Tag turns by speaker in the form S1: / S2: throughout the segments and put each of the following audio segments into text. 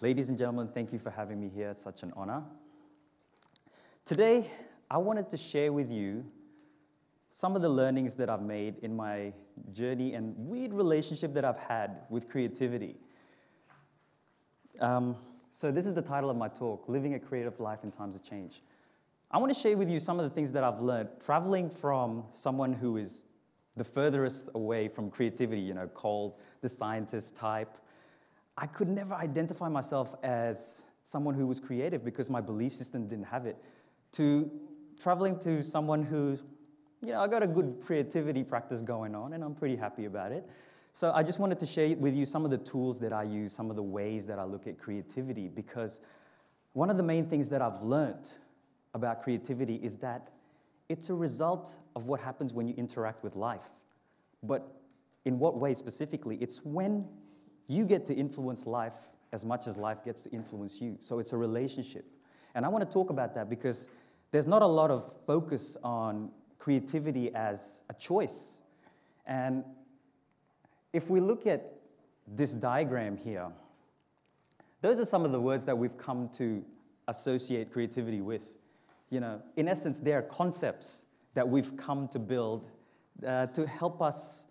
S1: Ladies and gentlemen, thank you for having me here. It's such an honor. Today, I wanted to share with you some of the learnings that I've made in my journey and weird relationship that I've had with creativity. So this is the title of my talk, Living a Creative Life in Times of Change. I want to share with you some of the things that I've learned traveling from someone who is the furthest away from creativity, cold, the scientist type. I could never identify myself as someone who was creative because my belief system didn't have it, to traveling to someone who's, I got a good creativity practice going on and I'm pretty happy about it. So I just wanted to share with you some of the tools that I use, some of the ways that I look at creativity, because one of the main things that I've learned about creativity is that it's a result of what happens when you interact with life. But in what way specifically? It's when you get to influence life as much as life gets to influence you. So it's a relationship. And I want to talk about that because there's not a lot of focus on creativity as a choice. And if we look at this diagram here, those are some of the words that we've come to associate creativity with. In essence, they are concepts that we've come to build to help us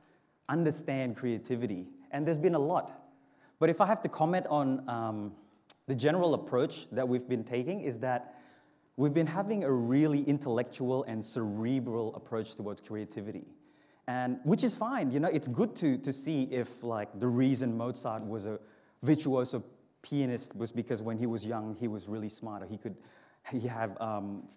S1: understand creativity. And there's been a lot. But if I have to comment on the general approach that we've been taking, is that we've been having a really intellectual and cerebral approach towards creativity. And which is fine, it's good to see if the reason Mozart was a virtuoso pianist was because when he was young, he was really smart, or he had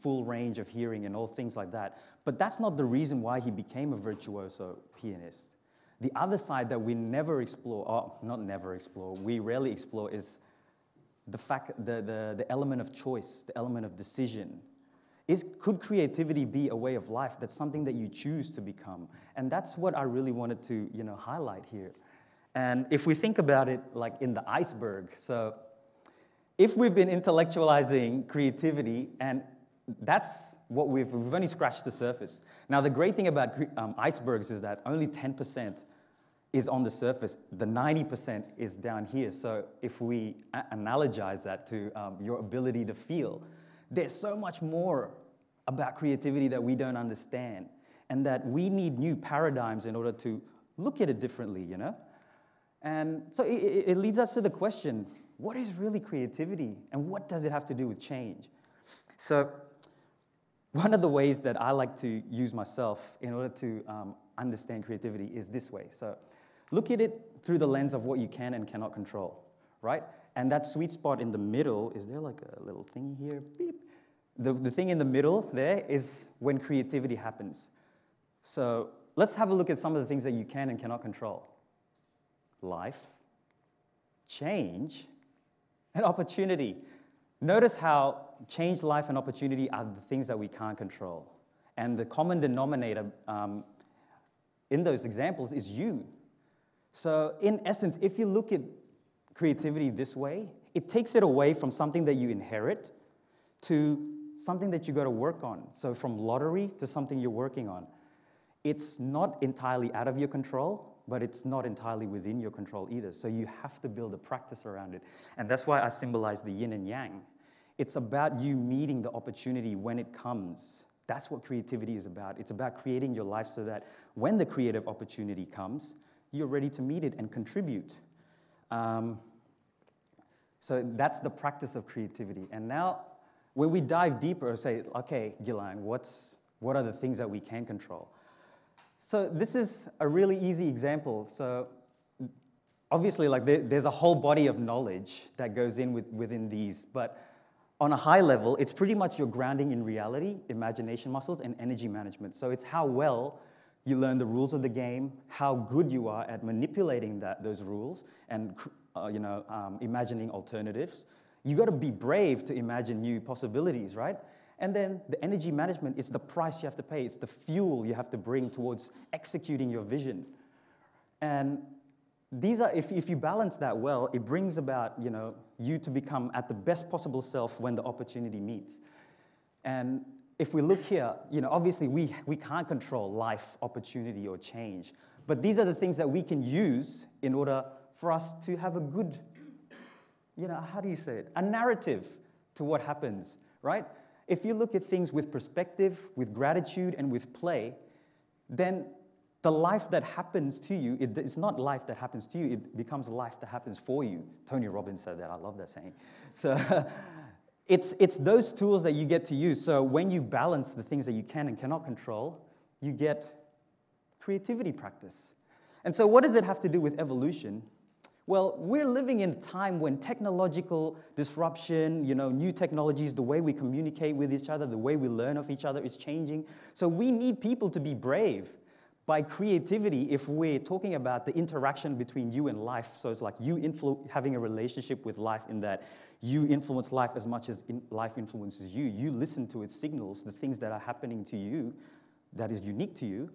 S1: full range of hearing and all things like that. But that's not the reason why he became a virtuoso pianist. The other side that we never explore, or not never explore, we rarely explore is the element of choice, the element of decision. Could creativity be a way of life? That's something that you choose to become. And that's what I really wanted to, highlight here. And if we think about it like in the iceberg, so if we've been intellectualizing creativity, and that's what we've only scratched the surface. Now, the great thing about icebergs is that only 10% is on the surface. The 90% is down here. So if we analogize that to your ability to feel, there's so much more about creativity that we don't understand, and that we need new paradigms in order to look at it differently, And so it leads us to the question, what is really creativity, and what does it have to do with change? So one of the ways that I like to use myself in order to understand creativity is this way. So look at it through the lens of what you can and cannot control, right? And that sweet spot in the middle, is there like a little thing here? Beep. The thing in the middle there is when creativity happens. So let's have a look at some of the things that you can and cannot control. Life, change, and opportunity. Notice how change, life, and opportunity are the things that we can't control. And the common denominator in those examples is you. So in essence, if you look at creativity this way, it takes it away from something that you inherit to something that you got to work on. So from lottery to something you're working on. It's not entirely out of your control, but it's not entirely within your control either. So you have to build a practice around it. And that's why I symbolize the yin and yang. It's about you meeting the opportunity when it comes. That's what creativity is about. It's about creating your life so that when the creative opportunity comes, you're ready to meet it and contribute. So that's the practice of creativity. And now, when we dive deeper, say, okay, Gilang, what are the things that we can control? So this is a really easy example. So obviously, there's a whole body of knowledge that goes within these, but on a high level, it's pretty much your grounding in reality, imagination muscles, and energy management. So it's how well you learn the rules of the game, how good you are at manipulating those rules, and imagining alternatives. You got to be brave to imagine new possibilities, right? And then the energy management is the price you have to pay. It's the fuel you have to bring towards executing your vision. And these are, if you balance that well, it brings about, you to become at the best possible self when the opportunity meets. And if we look here, obviously we can't control life, opportunity, or change. But these are the things that we can use in order for us to have a good how do you say it? A narrative to what happens, right? If you look at things with perspective, with gratitude, and with play, then the life that happens to you, it's not life that happens to you, it becomes life that happens for you. Tony Robbins said that, I love that saying. So it's those tools that you get to use. So when you balance the things that you can and cannot control, you get creativity practice. And so what does it have to do with evolution? Well, we're living in a time when technological disruption, new technologies, the way we communicate with each other, the way we learn of each other is changing. So we need people to be brave. By creativity, if we're talking about the interaction between you and life, so it's like you having a relationship with life in that you influence life as much as life influences you. You listen to its signals, the things that are happening to you that is unique to you.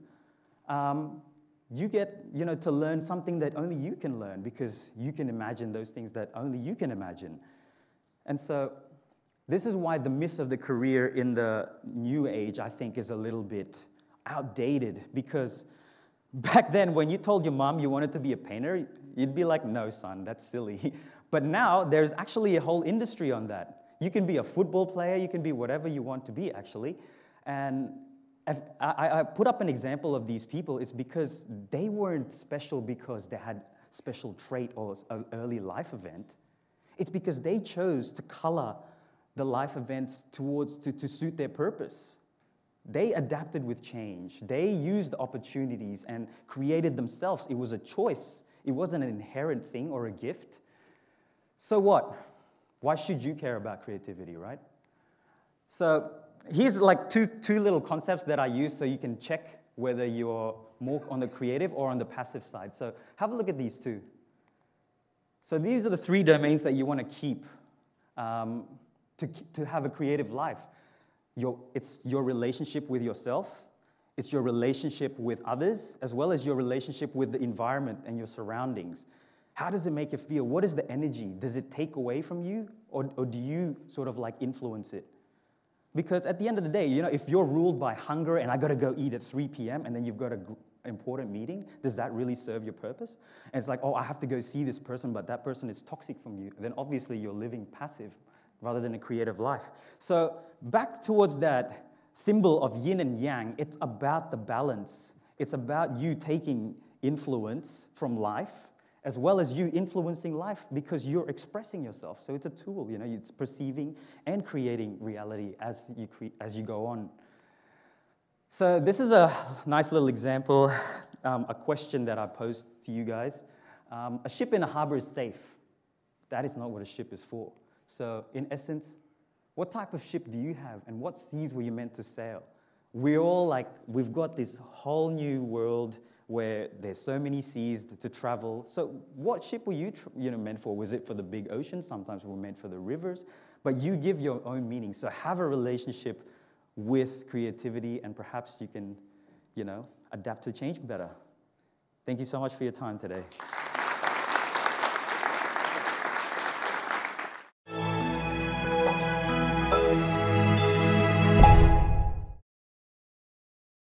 S1: You get, to learn something that only you can learn because you can imagine those things that only you can imagine. And so this is why the myth of the career in the new age, I think, is a little bit outdated, because back then when you told your mom you wanted to be a painter, you'd be like, no, son, that's silly. But now there's actually a whole industry on that. You can be a football player, you can be whatever you want to be, actually. And I put up an example of these people. It's because they weren't special because they had special trait or an early life event. It's because they chose to color the life events to suit their purpose. They adapted with change. They used opportunities and created themselves. It was a choice. It wasn't an inherent thing or a gift. So what? Why should you care about creativity, right? So here's like two little concepts that I use so you can check whether you're more on the creative or on the passive side. So have a look at these two. So these are the 3 domains that you want to keep to have a creative life. It's your relationship with yourself, it's your relationship with others, as well as your relationship with the environment and your surroundings. How does it make you feel? What is the energy? Does it take away from you, or do you sort of like influence it? Because at the end of the day, if you're ruled by hunger and I got to go eat at 3 p.m. and then you've got an important meeting, does that really serve your purpose? And it's like, oh, I have to go see this person, but that person is toxic from you. Then obviously you're living passive rather than a creative life. So back towards that symbol of yin and yang, it's about the balance. It's about you taking influence from life, as well as you influencing life because you're expressing yourself. So it's a tool, it's perceiving and creating reality as you go on. So this is a nice little example, a question that I posed to you guys. A ship in a harbor is safe. That is not what a ship is for. So in essence, what type of ship do you have and what seas were you meant to sail? We've got this whole new world where there's so many seas to travel. So what ship were you meant for? Was it for the big ocean? Sometimes we're meant for the rivers. But you give your own meaning. So have a relationship with creativity and perhaps you can, adapt to change better. Thank you so much for your time today.